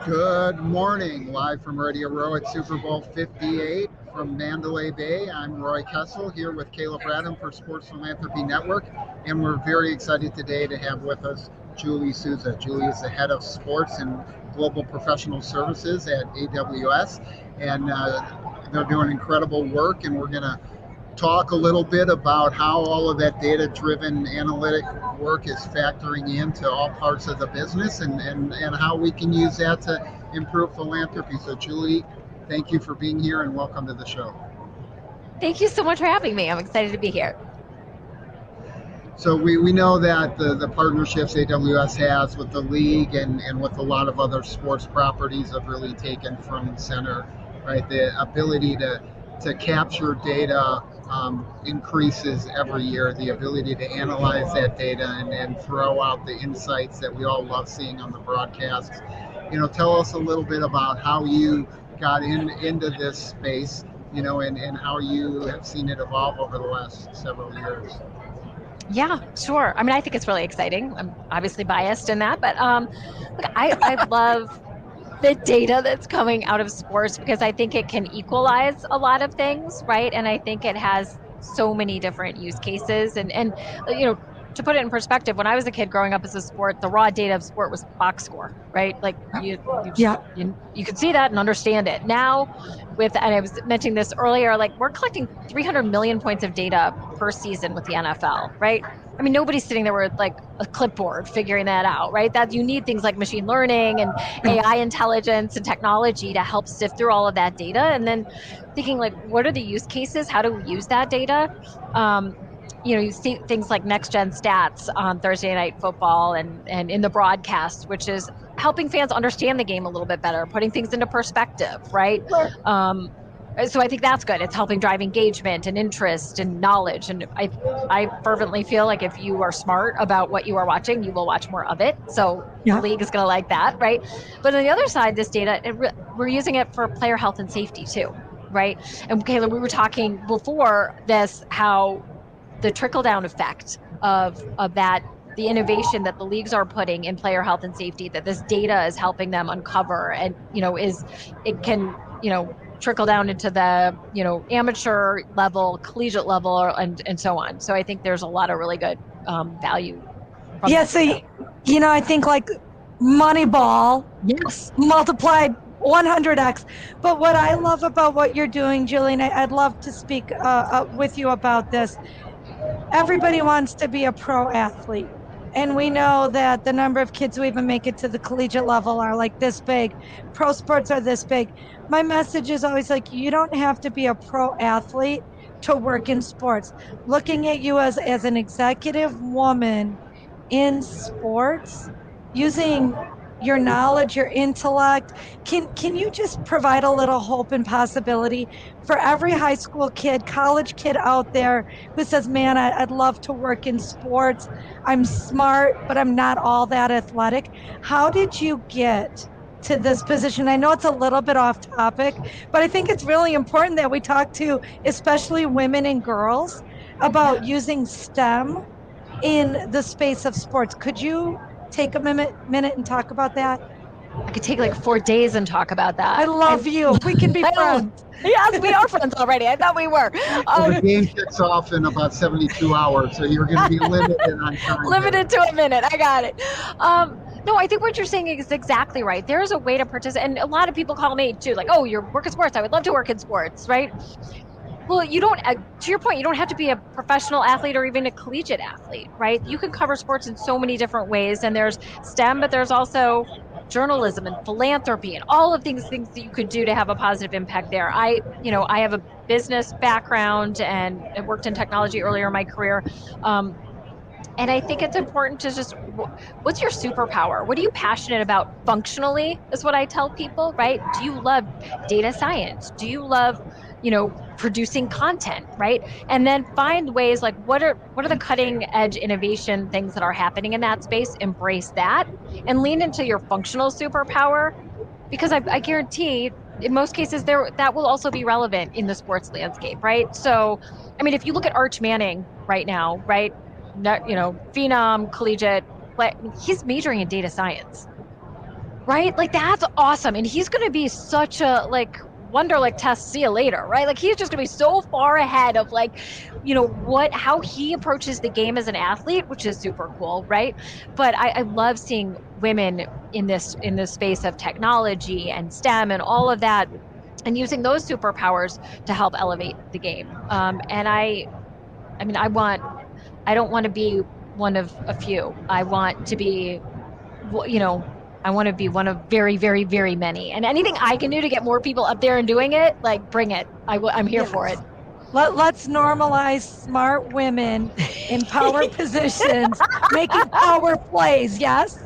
Good morning, live from Radio Row at Super Bowl 58 from Mandalay Bay. I'm Roy Kessel here with Kayla Bradham for Sports Philanthropy Network, and we're very excited today to have with us Julie Souza. Julie is the head of sports and global professional services at AWS, and they're doing incredible work, and we're going to talk a little bit about how all of that data-driven analytic work is factoring into all parts of the business and how we can use that to improve philanthropy. So Julie, thank you for being here and welcome to the show. Thank you so much for having me. I'm excited to be here. So we know that the partnerships AWS has with the league and with a lot of other sports properties have really taken front and center, right? The ability to capture data increases every year. The ability to analyze that data and throw out the insights that we all love seeing on the broadcasts. Tell us a little bit about how you got into this space, and how you have seen it evolve over the last several years. Yeah, sure. I mean, I think it's really exciting. I'm obviously biased in that, but look, I love the data that's coming out of sports because I think it can equalize a lot of things, right? And I think it has so many different use cases. And to put it in perspective, when I was a kid growing up as a sport, the raw data of sport was box score, right? Like you could see that and understand it. Now and I was mentioning this earlier, like we're collecting 300 million points of data per season with the NFL, right? I mean, nobody's sitting there with like a clipboard figuring that out, right? That you need things like machine learning and AI intelligence and technology to help sift through all of that data. And then thinking like, what are the use cases? How do we use that data? You see things like next gen stats on Thursday night football and in the broadcast, which is helping fans understand the game a little bit better, putting things into perspective, right? So I think that's good. It's helping drive engagement and interest and knowledge. And I fervently feel like if you are smart about what you are watching, you will watch more of it. So the league is going to like that, right? But on the other side, this data, we're using it for player health and safety too, right? And Kayla, we were talking before this how the trickle down effect of that, the innovation that the leagues are putting in player health and safety, that this data is helping them uncover, and it can trickle down into the amateur level, collegiate level, and so on. So I think there's a lot of really good value from that. So I think like Moneyball, yes, multiplied 100x. But what I love about what you're doing, Julie, and I'd love to speak with you about this. Everybody wants to be a pro athlete. And we know that the number of kids who even make it to the collegiate level are like this big. Pro sports are this big. My message is always like, you don't have to be a pro athlete to work in sports. Looking at you as an executive woman in sports, using your knowledge, your intellect. Can you just provide a little hope and possibility for every high school kid, college kid out there who says, man, I'd love to work in sports. I'm smart, but I'm not all that athletic. How did you get to this position? I know it's a little bit off topic, but I think it's really important that we talk to especially women and girls about using STEM in the space of sports. Could you take a minute and talk about that? I could take like 4 days and talk about that. I love you. We can be friends. Yes, we are friends already. I thought we were. The game kicks off in about 72 hours, so you're going to be limited on time. Limited to a minute. I got it. No, I think what you're saying is exactly right. There's a way to participate. And a lot of people call me too, like, oh, you work in sports. I would love to work in sports, right? Well, you don't, to your point, you don't have to be a professional athlete or even a collegiate athlete, right? You can cover sports in so many different ways. And there's STEM, but there's also journalism and philanthropy and all of things that you could do to have a positive impact there. I have a business background and I worked in technology earlier in my career. And I think it's important to just, what's your superpower? What are you passionate about functionally is what I tell people, right? Do you love data science? Do you love, producing content, right? And then find ways like what are the cutting edge innovation things that are happening in that space, embrace that and lean into your functional superpower, because I guarantee in most cases that will also be relevant in the sports landscape, right? So, I mean, if you look at Arch Manning right now, right? Phenom, collegiate, he's majoring in data science. right? Like that's awesome. And he's going to be such a like wonder like test, see you later, right? Like he's just going to be so far ahead of like, how he approaches the game as an athlete, which is super cool, right? But I love seeing women in this space of technology and STEM and all of that and using those superpowers to help elevate the game. And I mean, I don't want to be one of a few. I want to be you know, I want to be one of very, very, very many. And anything I can do to get more people up there and doing it, like bring it. I'm here for it. Yes. Let's normalize smart women in power positions making power plays. Yes.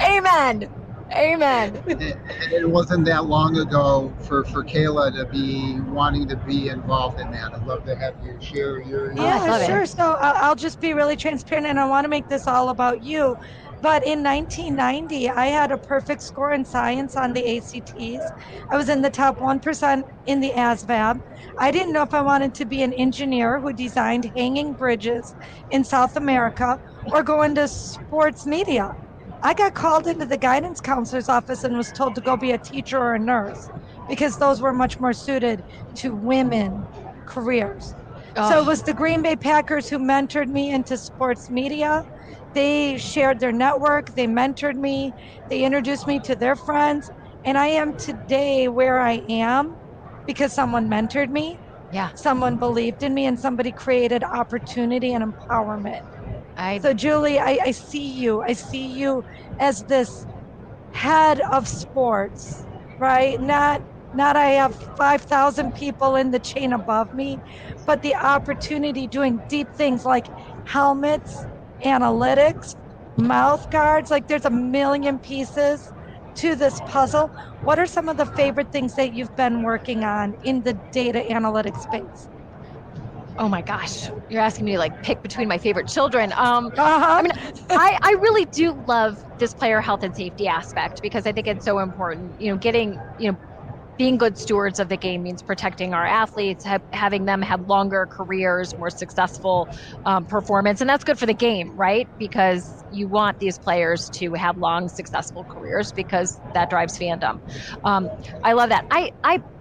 Amen. Amen. It wasn't that long ago for Kayla to be wanting to be involved in that. I'd love to have you share your Oh, I Yeah, love sure. it. So I'll just be really transparent and I want to make this all about you. But in 1990, I had a perfect score in science on the ACTs. I was in the top 1% in the ASVAB. I didn't know if I wanted to be an engineer who designed hanging bridges in South America or go into sports media. I got called into the guidance counselor's office and was told to go be a teacher or a nurse because those were much more suited to women careers. So it Oh, was the Green Bay Packers who mentored me into sports media. They shared their network, they mentored me, they introduced me to their friends. And I am today where I am because someone mentored me, yeah. someone believed in me, and somebody created opportunity and empowerment. I So, Julie, I see you. I see you as this head of sports, right? Not I have 5,000 people in the chain above me, but the opportunity doing deep things like helmets, analytics, mouth guards, like there's a million pieces to this puzzle. What are some of the favorite things that you've been working on in the data analytics space? oh my gosh, you're asking me to like pick between my favorite children. I Uh-huh. mean, I really do love this player health and safety aspect because I think it's so important. Being good stewards of the game means protecting our athletes, having them have longer careers, more successful performance. And that's good for the game, right? Because you want these players to have long, successful careers because that drives fandom. Um, I love that.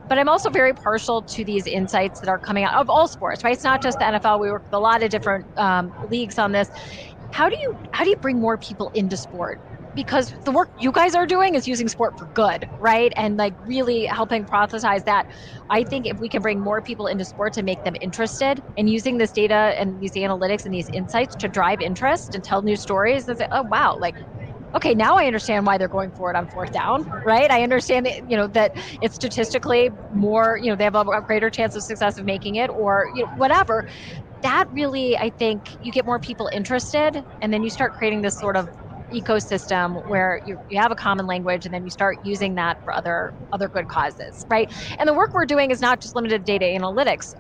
But I'm also very partial to these insights that are coming out of all sports, right? It's not just the NFL. We work with a lot of different leagues on this. How do you bring more people into sport? Because the work you guys are doing is using sport for good, right? And like really helping proselytize that. I think if we can bring more people into sports and make them interested and using this data and these analytics and these insights to drive interest and tell new stories and say, oh wow, like okay, now I understand why they're going for it on fourth down, right? I understand that, that it's statistically more, they have a greater chance of success of making it or whatever. That really, I think you get more people interested and then you start creating this sort of ecosystem where you have a common language and then you start using that for other good causes, right? And the work we're doing is not just limited to data analytics.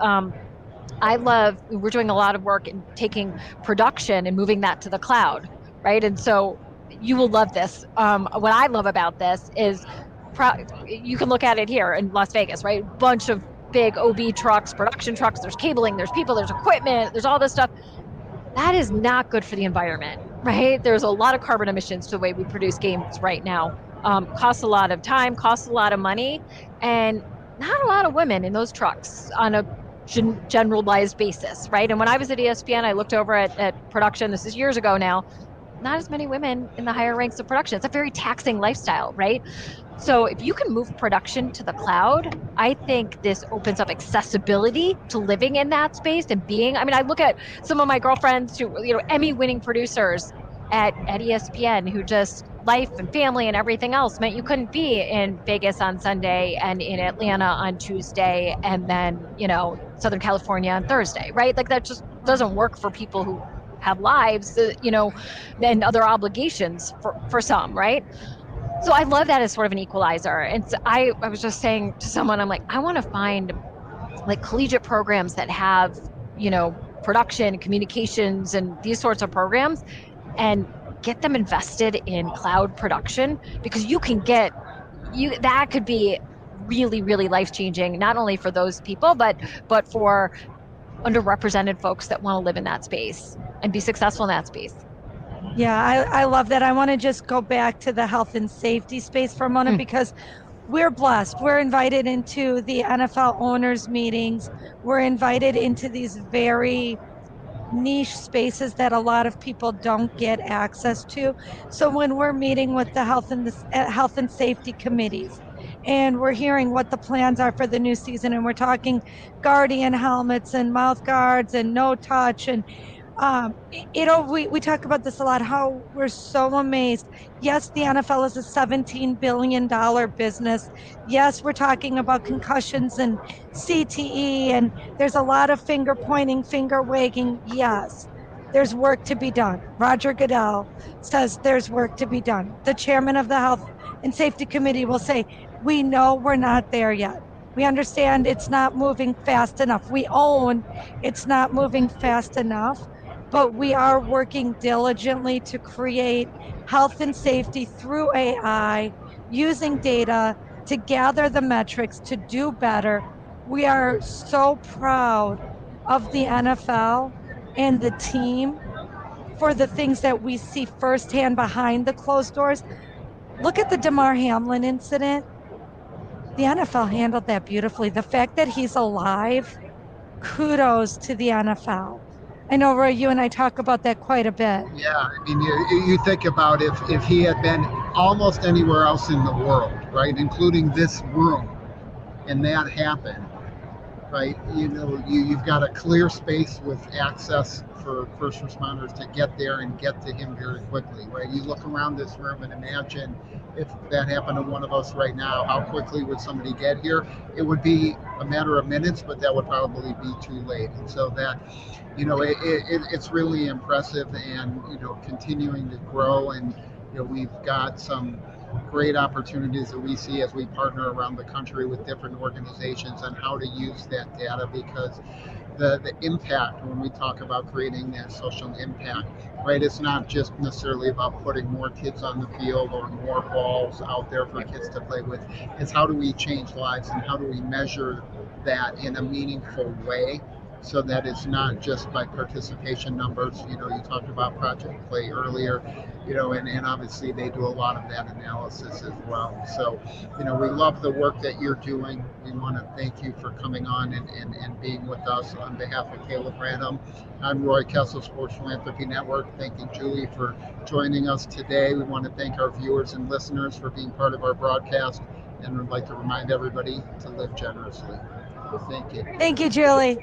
We're doing a lot of work in taking production and moving that to the cloud, right? And so you will love this. What I love about this is you can look at it here in Las Vegas, right? Bunch of big OB trucks, production trucks, there's cabling, there's people, there's equipment, there's all this stuff. That is not good for the environment, right? There's a lot of carbon emissions to the way we produce games right now. Costs a lot of time, costs a lot of money, and not a lot of women in those trucks on a generalized basis, right? And when I was at ESPN, I looked over at production. This is years ago now. Not as many women in the higher ranks of production. It's a very taxing lifestyle, right? So if you can move production to the cloud, I think this opens up accessibility to living in that space and being. I mean, I look at some of my girlfriends who, Emmy winning producers at ESPN who just life and family and everything else meant you couldn't be in Vegas on Sunday and in Atlanta on Tuesday and then, Southern California on Thursday, right? Like that just doesn't work for people who have lives, and other obligations for some, right? So I love that as sort of an equalizer. And so I was just saying to someone, I'm like, I want to find like collegiate programs that have, production, communications, and these sorts of programs and get them invested in cloud production because that could be really, really life changing, not only for those people, but for underrepresented folks that want to live in that space and be successful in that space. Yeah, I love that. I want to just go back to the health and safety space for a moment Mm. because we're blessed. We're invited into the NFL owners meetings. We're invited into these very niche spaces that a lot of people don't get access to. So when we're meeting with the health and safety committees and we're hearing what the plans are for the new season and we're talking guardian helmets and mouth guards and no touch and we talk about this a lot, how we're so amazed. Yes, the NFL is a $17 billion business. Yes, we're talking about concussions and CTE, and there's a lot of finger pointing, finger wagging. Yes, there's work to be done. Roger Goodell says there's work to be done. The chairman of the Health and Safety Committee will say, we know we're not there yet. We understand it's not moving fast enough. We own it's not moving fast enough, but we are working diligently to create health and safety through AI, using data to gather the metrics to do better. We are so proud of the NFL and the team for the things that we see firsthand behind the closed doors. Look at the Damar Hamlin incident. The NFL handled that beautifully. The fact that he's alive, kudos to the NFL. I know, Roy, you and I talk about that quite a bit. Yeah, I mean, you think about if he had been almost anywhere else in the world, right, including this room, and that happened, right? You've got a clear space with access for first responders to get there and get to him very quickly, right? You look around this room and imagine if that happened to one of us right now, how quickly would somebody get here? It would be a matter of minutes, but that would probably be too late. And so that, it's really impressive, and continuing to grow. And we've got some great opportunities that we see as we partner around the country with different organizations on how to use that data, because the impact, when we talk about creating that social impact, right, it's not just necessarily about putting more kids on the field or more balls out there for kids to play with. It's how do we change lives, and how do we measure that in a meaningful way, so that it's not just by participation numbers. You talked about Project Play earlier, and obviously they do a lot of that analysis as well. So, we love the work that you're doing. We want to thank you for coming on and being with us. On behalf of Kayla Bradham, I'm Roy Kessel, Sports Philanthropy Network, thanking Julie for joining us today. We want to thank our viewers and listeners for being part of our broadcast, and would like to remind everybody to live generously. Thank you. Thank you, Julie.